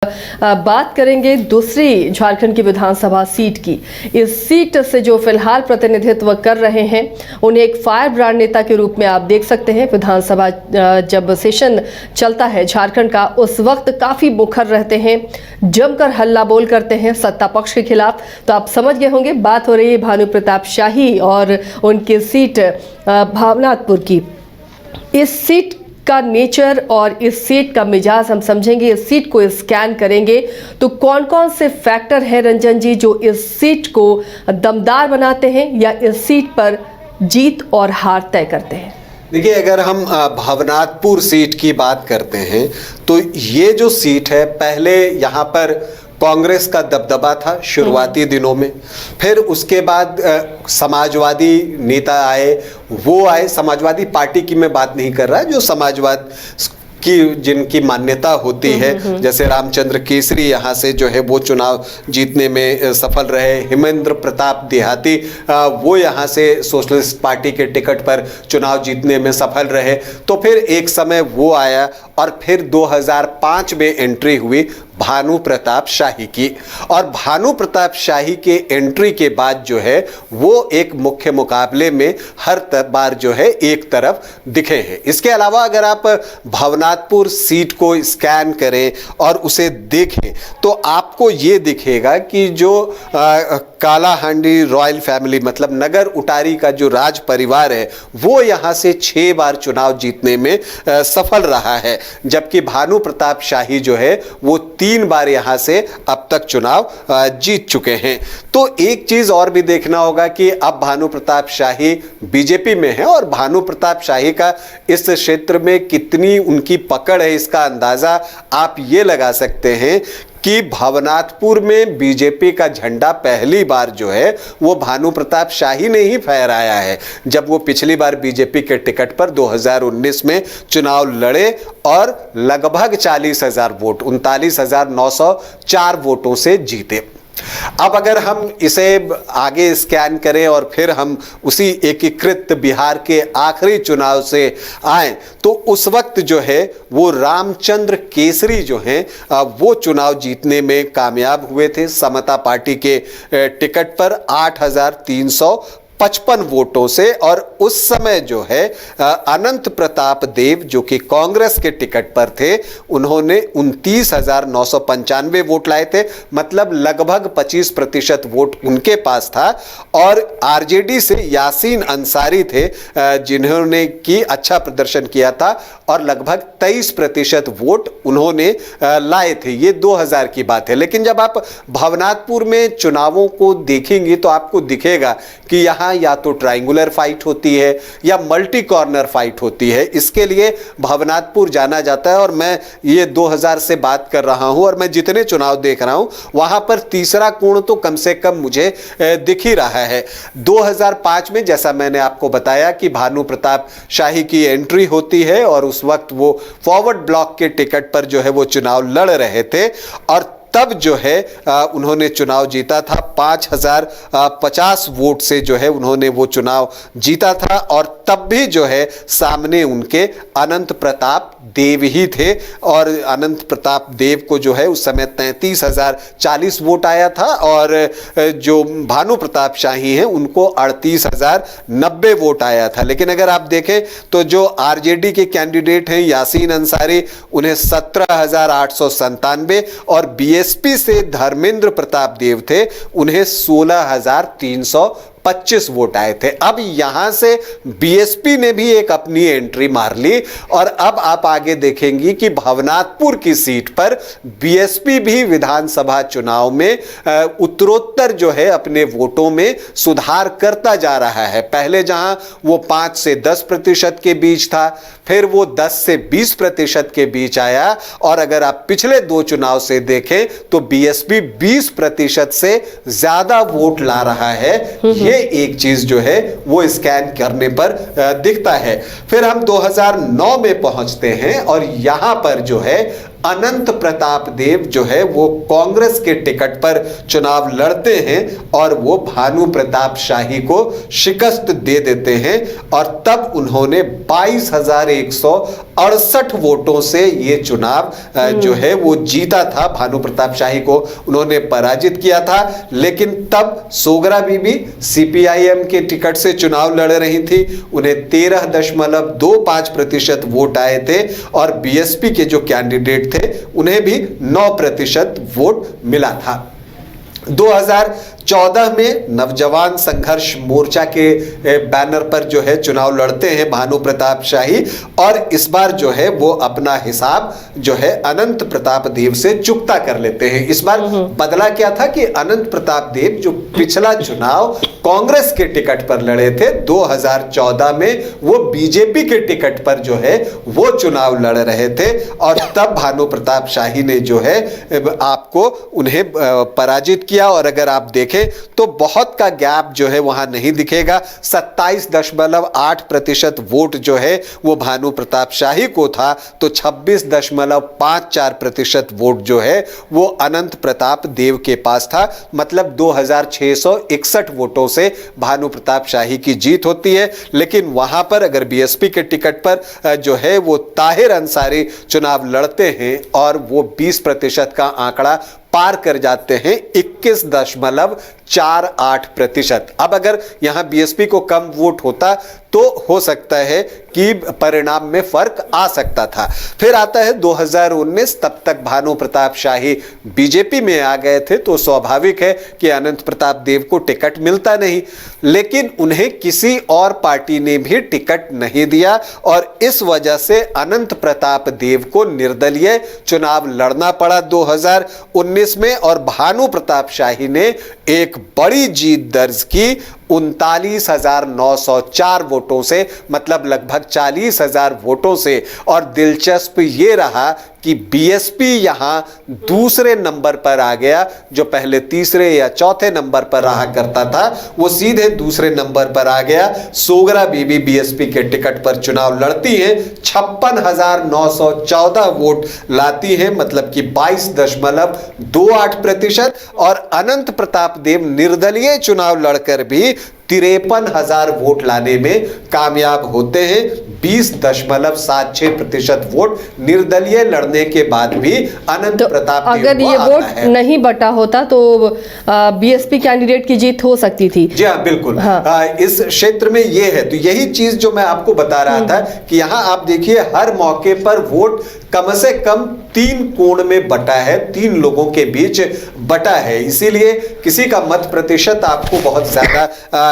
बात करेंगे दूसरी झारखंड की विधानसभा सीट की। इस सीट से जो फिलहाल प्रतिनिधित्व कर रहे हैं उन्हें एक फायर ब्रांड नेता के रूप में आप देख सकते हैं। विधानसभा जब सेशन चलता है झारखंड का, उस वक्त काफ़ी मुखर रहते हैं, जमकर हल्ला बोल करते हैं सत्ता पक्ष के खिलाफ। तो आप समझ गए होंगे, बात हो रही है भानु प्रताप शाही और उनकी सीट भावनाथपुर की। इस सीट का नेचर और इस सीट का मिजाज हम समझेंगे, इस सीट को स्कैन करेंगे तो कौन कौन से फैक्टर हैं रंजन जी जो इस सीट को दमदार बनाते हैं या इस सीट पर जीत और हार तय करते हैं। देखिए, अगर हम भावनाथपुर सीट की बात करते हैं तो ये जो सीट है, पहले यहाँ पर कांग्रेस का दबदबा था शुरुआती दिनों में। फिर उसके बाद समाजवादी नेता आए, वो आए। समाजवादी पार्टी की मैं बात नहीं कर रहा, जो समाजवाद की जिनकी मान्यता होती है, जैसे रामचंद्र केसरी यहाँ से जो है वो चुनाव जीतने में सफल रहे। हेमेंद्र प्रताप देहाती वो यहाँ से सोशलिस्ट पार्टी के टिकट पर चुनाव जीतने में सफल रहे। तो फिर एक समय वो आया और फिर 2005 में एंट्री हुई भानु प्रताप शाही की। और भानु प्रताप शाही के एंट्री के बाद जो है वो एक मुख्य मुकाबले में हर बार जो है एक तरफ दिखे हैं। इसके अलावा अगर आप भावनाथपुर सीट को स्कैन करें और उसे देखें तो आपको ये दिखेगा कि जो कालाहांडी रॉयल फैमिली, मतलब नगर उटारी का जो राज परिवार है, वो यहाँ से 6 बार चुनाव जीतने में सफल रहा है, जबकि भानु प्रताप शाही जो है वो 3 बार यहाँ से अब तक चुनाव जीत चुके हैं। तो एक चीज और भी देखना होगा कि अब भानु प्रताप शाही बीजेपी में है और भानु प्रताप शाही का इस क्षेत्र में कितनी उनकी पकड़ है, इसका अंदाजा आप ये लगा सकते हैं कि भावनाथपुर में बीजेपी का झंडा पहली बार जो है वो भानु प्रताप शाही ने ही फहराया है, जब वो पिछली बार बीजेपी के टिकट पर 2019 में चुनाव लड़े और लगभग 40,000 वोट, 39,904 वोटों से जीते। अब अगर हम इसे आगे स्कैन करें और फिर हम उसी एकीकृत बिहार के आखिरी चुनाव से आए तो उस वक्त जो है वो रामचंद्र केसरी जो हैं वो चुनाव जीतने में कामयाब हुए थे समता पार्टी के टिकट पर 8,355 वोटों से। और उस समय जो है अनंत प्रताप देव जो कि कांग्रेस के टिकट पर थे, उन्होंने 29,995 वोट लाए थे, मतलब लगभग 25% वोट उनके पास था। और आरजेडी से यासीन अंसारी थे जिन्होंने की अच्छा प्रदर्शन किया था और लगभग 23% वोट उन्होंने लाए थे। ये 2000 की बात है। लेकिन जब आप भावनाथपुर में चुनावों को देखेंगे तो आपको दिखेगा कि यहाँ या तो ट्रायंगुलर फाइट होती है या मल्टी कॉर्नर फाइट होती है। इसके लिए भावनाथपुर जाना जाता है। और मैं ये 2000 से बात कर रहा हूं और मैं जितने चुनाव देख रहा हूं वहां पर तीसरा कोण तो कम से कम मुझे दिख ही रहा है। 2005 में जैसा मैंने आपको बताया कि भानु प्रताप शाही की एंट्री होती है और उस वक्त वो फॉरवर्ड ब्लॉक के टिकट पर जो है वो चुनाव लड़ रहे थे और तब जो है उन्होंने चुनाव जीता था। 5,050 वोट से जो है उन्होंने वो चुनाव जीता था। और तब भी जो है सामने उनके अनंत प्रताप देव ही थे और अनंत प्रताप देव को जो है उस समय 33,040 वोट आया था और जो भानु प्रताप शाही हैं उनको 38,090 वोट आया था। लेकिन अगर आप देखें तो जो आरजेडी के कैंडिडेट हैं यासीन अंसारी, उन्हें 17,897 और बीएसपी से धर्मेंद्र प्रताप देव थे, उन्हें 16,325 वोट आए थे। अब यहां से बीएसपी ने भी एक अपनी एंट्री मार ली और अब आप आगे देखेंगी कि भावनाथपुर की सीट पर बीएसपी भी विधानसभा चुनाव में उत्तरोत्तर जो है अपने वोटों में सुधार करता जा रहा है। पहले जहां वो 5 से 10% के बीच था, फिर वो 10 से 20% के बीच आया और अगर आप पिछले 2 चुनाव से देखें तो बीएसपी 20% से ज्यादा वोट ला रहा है। ये एक चीज जो है वो स्कैन करने पर दिखता है। फिर हम 2009 में पहुंचते हैं और यहां पर जो है अनंत प्रताप देव जो है वो कांग्रेस के टिकट पर चुनाव लड़ते हैं और वो भानु प्रताप शाही को शिकस्त दे देते हैं और तब उन्होंने 22,168 वोटों से ये चुनाव जो है वो जीता था। भानु प्रताप शाही को उन्होंने पराजित किया था, लेकिन तब सोगरा बीबी सीपीआईएम के टिकट से चुनाव लड़ रही थी। उन्हें 13.25% वोट आए थे और बीएसपी के जो कैंडिडेट थे उन्हें भी 9% वोट मिला था। 2014 में नवजवान संघर्ष मोर्चा के बैनर पर जो है चुनाव लड़ते हैं भानु प्रताप शाही और इस बार जो है वो अपना हिसाब जो है अनंत प्रताप देव से चुकता कर लेते हैं। इस बार बदला क्या था कि अनंत प्रताप देव जो पिछला चुनाव कांग्रेस के टिकट पर लड़े थे 2014 में, वो बीजेपी के टिकट पर जो है वो चुनाव लड़ रहे थे और तब भानु प्रताप शाही ने जो है आपको उन्हें पराजित किया। और अगर आप देखें तो बहुत का गैप जो है वहां नहीं दिखेगा। 27.8% वोट जो है वो भानु प्रताप शाही को था, तो 26.54% वोट जो है वो अनंत प्रताप देव के पास था। मतलब 2661 वोटों से भानु प्रताप शाही की जीत होती है। लेकिन वहां पर अगर बीएसपी के टिकट पर जो है वो ताहिर अंसारी चुनाव लड़ते हैं और वो 20% का आंकड़ा पार कर जाते हैं, 21.48%। अब अगर यहां बीएसपी को कम वोट होता तो हो सकता है कि परिणाम में फर्क आ सकता था। फिर आता है 2019, तब तक भानु प्रताप शाही बीजेपी में आ गए थे, तो स्वाभाविक है कि अनंत प्रताप देव को टिकट मिलता नहीं, लेकिन उन्हें किसी और पार्टी ने भी टिकट नहीं दिया और इस वजह से अनंत प्रताप देव को निर्दलीय चुनाव लड़ना पड़ा 2019 में और भानु प्रताप शाही ने एक बड़ी जीत दर्ज की 39,904 वोटों से, मतलब लगभग 40,000 वोटों से। और दिलचस्प ये रहा कि बीएसपी यहां दूसरे नंबर पर आ गया, जो पहले तीसरे या चौथे नंबर पर रहा करता था वो सीधे दूसरे नंबर पर आ गया। सोगरा बीबी बीएसपी के टिकट पर चुनाव लड़ती हैं, 56,914 वोट लाती हैं, मतलब कि 22.28%। और अनंत प्रताप देव निर्दलीय चुनाव लड़कर भी 53,000 वोट लाने में कामयाब होते हैं। 20.76% वोट निर्दलीय लड़ने के बाद भी अनंत प्रताप देव अगर ये वोट नहीं बटा होता तो बीएसपी कैंडिडेट की जीत हो सकती थी। जी हाँ, बिल्कुल। हाँ। इस क्षेत्र में ये है, तो यही चीज जो मैं आपको बता रहा था कि यहां आप देखिए हर मौके पर वोट कम से कम 3 कोण में बटा है, 3 लोगों के बीच बटा है, इसीलिए किसी का मत प्रतिशत आपको बहुत ज्यादा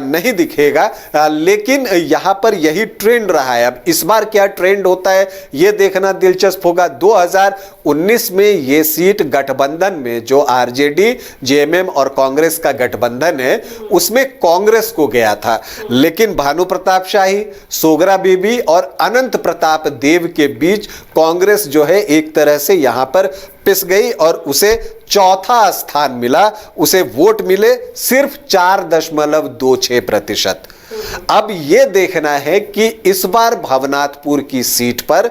नहीं दिखेगा। लेकिन यहां पर यही ट्रेंड रहा है। अब इस बार क्या ट्रेंड होता है यह देखना दिलचस्प होगा। 2019 में यह सीट गठबंधन में, जो आरजेडी, जेएमएम और कांग्रेस का गठबंधन है, उसमें कांग्रेस को गया था। लेकिन भानु प्रताप शाही, सोगरा बीबी और अनंत प्रताप देव के बीच कांग्रेस जो है एक तरह से यहां पर पिस गई और उसे चौथा स्थान मिला। उसे वोट मिले सिर्फ 4.26%। अब यह देखना है कि इस बार भवनाथपुर की सीट पर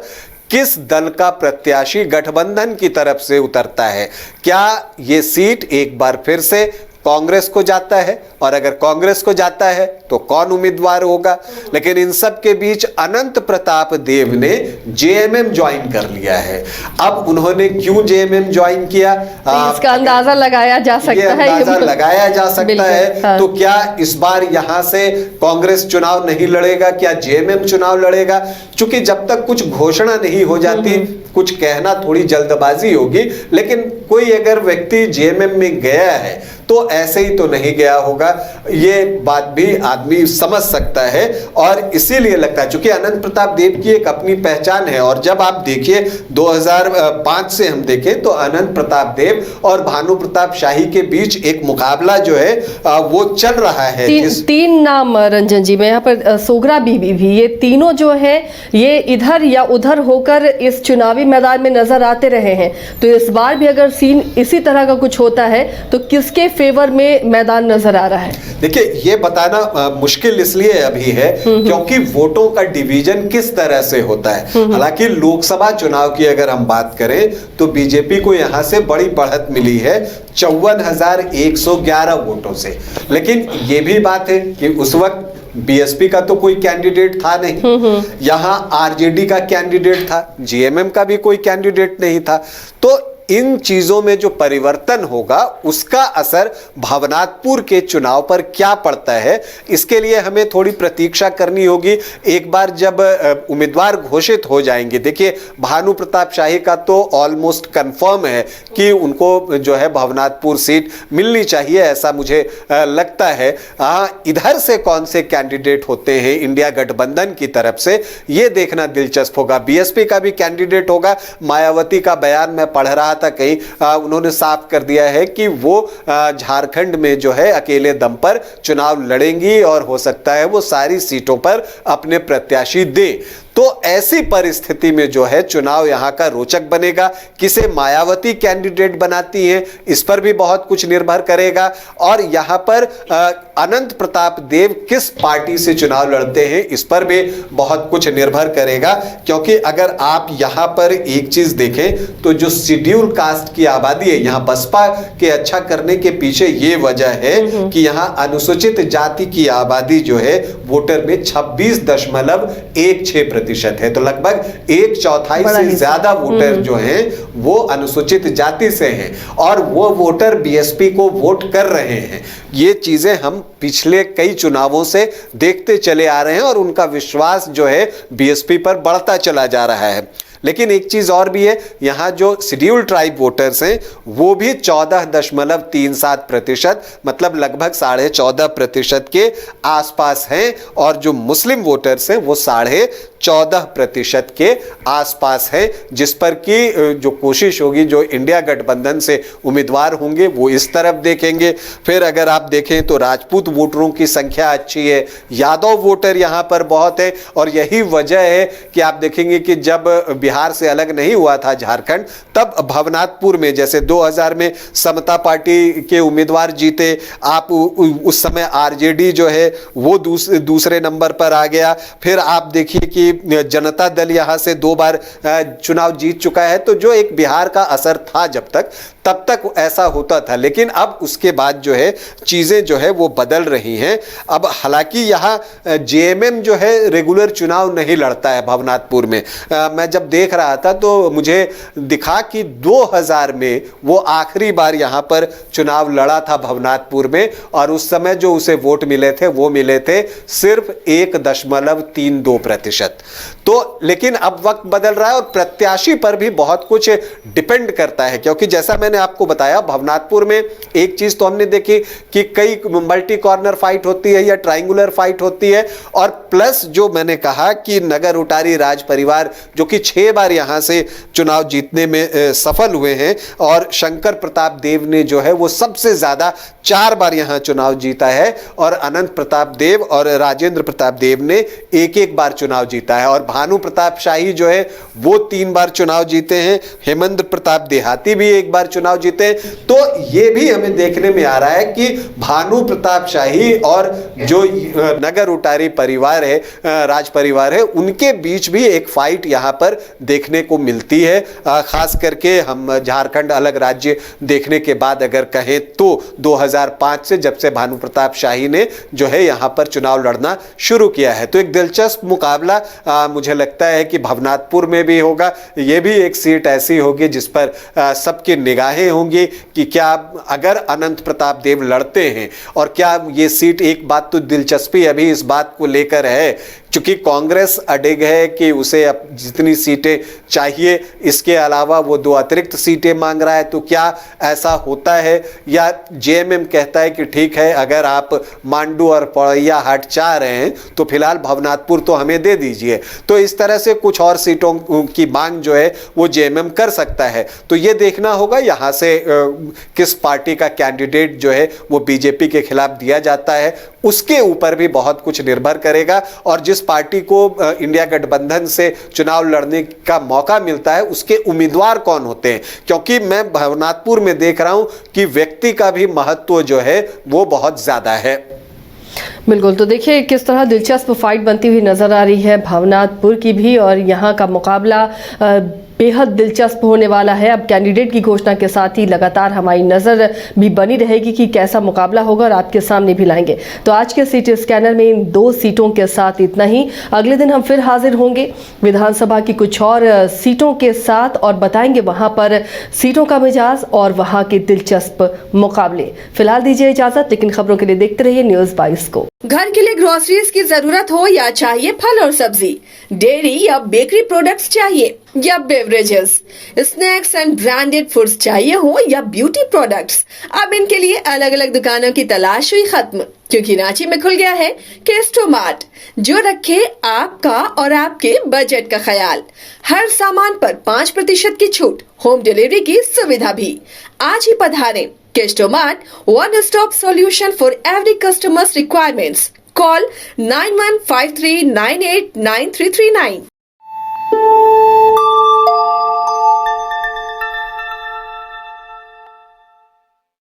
किस दल का प्रत्याशी गठबंधन की तरफ से उतरता है। क्या यह सीट एक बार फिर से कांग्रेस को जाता है, और अगर कांग्रेस को जाता है तो कौन उम्मीदवार होगा। लेकिन इन सब के बीच अनंत प्रताप देव ने जेएमएम ज्वाइन कर लिया है। अब उन्होंने क्यों जेएमएम ज्वाइन किया, इसका अंदाजा लगाया जा सकता है। अंदाजा लगाया जा सकता है। हाँ। तो क्या इस बार यहां से कांग्रेस चुनाव नहीं लड़ेगा, क्या जेएमएम चुनाव लड़ेगा? चूंकि जब तक कुछ घोषणा नहीं हो जाती, कुछ कहना थोड़ी जल्दबाजी होगी। लेकिन कोई अगर व्यक्ति जेएमएम में गया है तो ऐसे ही तो नहीं गया होगा, ये बात भी आदमी समझ सकता है। और इसीलिए लगता है, चूंकि अनंत प्रताप देव की एक अपनी पहचान है। और जब आप देखिए 2005 से हम देखें तो अनंत प्रताप देव और भानु प्रताप शाही के बीच एक मुकाबला जो है वो चल रहा है। तीन नाम रंजन जी, मैं यहाँ पर सोगरा बीबी भी, ये तीनों जो है ये इधर या उधर होकर इस चुनावी मैदान में नजर आते रहे हैं। तो इस बार भी अगर सीन इसी तरह का कुछ होता है तो किसके फेवर में मैदान नजर आ रहा है? देखिए, ये बताना मुश्किल इसलिए अभी है क्योंकि वोटों का डिवीजन किस तरह से होता है। हालांकि लोकसभा चुनाव की अगर हम बात करें तो बीजेपी को यहां से बड़ी बढ़त मिली है 54,111 वोटों से। लेकिन ये भी बात है कि उस वक्त बीएसपी का तो कोई कैंडिडेट था नहीं, यहां आरजेडी का कैंडिडेट था, जीएमएम का भी कोई कैंडिडेट नहीं था। तो इन चीजों में जो परिवर्तन होगा उसका असर भवनाथपुर के चुनाव पर क्या पड़ता है, इसके लिए हमें थोड़ी प्रतीक्षा करनी होगी। एक बार जब उम्मीदवार घोषित हो जाएंगे, देखिए भानु प्रताप शाही का तो ऑलमोस्ट कंफर्म है कि उनको जो है भवनाथपुर सीट मिलनी चाहिए, ऐसा मुझे लगता है। इधर से कौन से कैंडिडेट होते हैं इंडिया गठबंधन की तरफ से, यह देखना दिलचस्प होगा। बीएसपी का भी कैंडिडेट होगा। मायावती का बयान मैं पढ़ रहा था कहीं, उन्होंने साफ कर दिया है कि वो झारखंड में जो है अकेले दम पर चुनाव लड़ेंगी और हो सकता है वो सारी सीटों पर अपने प्रत्याशी दे। तो ऐसी परिस्थिति में जो है चुनाव यहां का रोचक बनेगा। किसे मायावती कैंडिडेट बनाती हैं इस पर भी बहुत कुछ निर्भर करेगा। और यहां पर अनंत प्रताप देव किस पार्टी से चुनाव लड़ते हैं इस पर भी बहुत कुछ निर्भर करेगा। क्योंकि अगर आप यहां पर एक चीज देखें तो जो शेड्यूल कास्ट की आबादी है, यहां बसपा के अच्छा करने के पीछे ये वजह है कि यहां अनुसूचित जाति की आबादी जो है वोटर में 26.16% है। तो लगभग 1/4 से ज्यादा वोटर जो हैं वो अनुसूचित जाति से हैं और वो वोटर बीएसपी को वोट कर रहे हैं। ये चीजें हम पिछले कई चुनावों से देखते चले आ रहे हैं और उनका विश्वास जो है बीएसपी पर बढ़ता चला जा रहा है। लेकिन एक चीज और भी है, यहां जो शेड्यूल ट्राइब वोटर्स हैं वो भी 14.37%, मतलब लगभग 14.5% के आसपास हैं। और जो मुस्लिम वोटर्स हैं वो 14.5% के आसपास है, जिस पर कि जो कोशिश होगी, जो इंडिया गठबंधन से उम्मीदवार होंगे वो इस तरफ देखेंगे। फिर अगर आप देखें तो राजपूत वोटरों की संख्या अच्छी है, यादव वोटर यहां पर बहुत है। और यही वजह है कि आप देखेंगे कि जब बिहार से अलग नहीं हुआ था झारखंड, तब भवनाथपुर में जैसे 2000 में समता पार्टी के उम्मीदवार जीते, आप उस समय आरजेडी जो है वो दूसरे नंबर पर आ गया। फिर आप देखिए कि जनता दल यहां से 2 बार चुनाव जीत चुका है। तो जो एक बिहार का असर था जब तक, तब तक ऐसा होता था। लेकिन अब उसके बाद जो है चीजें जो है वो बदल रही हैं। अब हालांकि यहां जेएमएम जो है रेगुलर चुनाव नहीं लड़ता है भवनाथपुर में। मैं जब देख रहा था तो मुझे दिखा कि 2000 में वो आखिरी बार यहां पर चुनाव लड़ा था भवनाथपुर में, और उस समय जो उसे वोट मिले थे वो मिले थे सिर्फ 1.32%। तो लेकिन अब वक्त बदल रहा है और प्रत्याशी पर भी बहुत कुछ डिपेंड करता है। क्योंकि जैसा मैंने आपको बताया, भवनाथपुर में एक चीज तो हमने देखी कि कई मल्टी कॉर्नर फाइट होती है या ट्रायंगुलर फाइट होती है। और प्लस जो मैंने कहा कि नगर उटारी राज परिवार जो कि 6 बार यहां से चुनाव जीतने में सफल हुए हैं, और शंकर प्रताप देव ने जो है वो सबसे ज्यादा 4 बार यहां चुनाव जीता है, और अनंत प्रताप देव और राजेंद्र प्रताप देव ने 1-1 बार चुनाव जीता है। और भानु प्रताप शाही जो है वो 3 बार चुनाव जीते हैं, हेमंत प्रताप देहाती भी 1 बार चुनाव जीते हैं। तो ये भी हमें देखने में आ रहा है कि भानु प्रताप शाही और जो नगर उटारी परिवार है, राज परिवार है, उनके बीच भी एक फाइट यहां पर देखने को मिलती है। खास करके हम झारखंड अलग राज्य देखने के बाद अगर कहें तो 2005 से, जब से भानु प्रताप शाही ने जो है यहां पर चुनाव लड़ना शुरू किया है। तो एक दिलचस्प मुकाबला मुझे लगता है कि भवनाथपुर में भी होगा। यह भी एक सीट ऐसी होगी जिस पर सबकी निगाहें होंगी कि क्या अगर अनंत प्रताप देव लड़ते हैं, और क्या ये सीट, एक बात तो दिलचस्पी अभी इस बात को लेकर है क्योंकि कांग्रेस अडिग है कि उसे अब जितनी सीटें चाहिए इसके अलावा वो 2 अतिरिक्त सीटें मांग रहा है। तो क्या ऐसा होता है, या जेएमएम कहता है कि ठीक है, अगर आप मांडू और पड़ैया हाट चाह रहे हैं तो फिलहाल भवनाथपुर तो हमें दे दीजिए। तो इस तरह से कुछ और सीटों की मांग जो है वो जेएमएम कर सकता है। तो ये देखना होगा यहां से किस पार्टी का कैंडिडेट जो है वो बीजेपी के खिलाफ दिया जाता है, उसके ऊपर भी बहुत कुछ निर्भर करेगा। और जिस पार्टी को इंडिया गठबंधन से चुनाव लड़ने का मौका मिलता है उसके उम्मीदवार कौन होते हैं, क्योंकि मैं भवनाथपुर में देख रहा हूं कि व्यक्ति का भी महत्व जो है वो बहुत ज्यादा है। बिल्कुल, तो देखिए किस तरह दिलचस्प फाइट बनती हुई नजर आ रही है भवनाथपुर की भी, और यहाँ का मुकाबला बेहद दिलचस्प होने वाला है। अब कैंडिडेट की घोषणा के साथ ही लगातार हमारी नज़र भी बनी रहेगी कि कैसा मुकाबला होगा और आपके सामने भी लाएंगे। तो आज के सिटी स्कैनर में इन 2 सीटों के साथ इतना ही। अगले दिन हम फिर हाजिर होंगे विधानसभा की कुछ और सीटों के साथ और बताएंगे वहां पर सीटों का मिजाज और वहां के दिलचस्प मुकाबले। फिलहाल दीजिए इजाजत, लेकिन खबरों के लिए देखते रहिए न्यूज़ 22 को। घर के लिए ग्रोसरीज की जरूरत हो या चाहिए फल और सब्जी, डेयरी या बेकरी प्रोडक्ट्स चाहिए या beverages, snacks and branded foods चाहिए हो या ब्यूटी प्रोडक्ट्स, अब इनके लिए अलग अलग दुकानों की तलाश हुई खत्म, क्योंकि रांची में खुल गया है केस्टोमार्ट, जो रखे आपका और आपके बजट का ख्याल। हर सामान पर 5% की छूट, होम डिलीवरी की सुविधा भी। आज ही पधारें केस्टोमार्ट, one stop solution for every customer's requirements. Call 9153989339.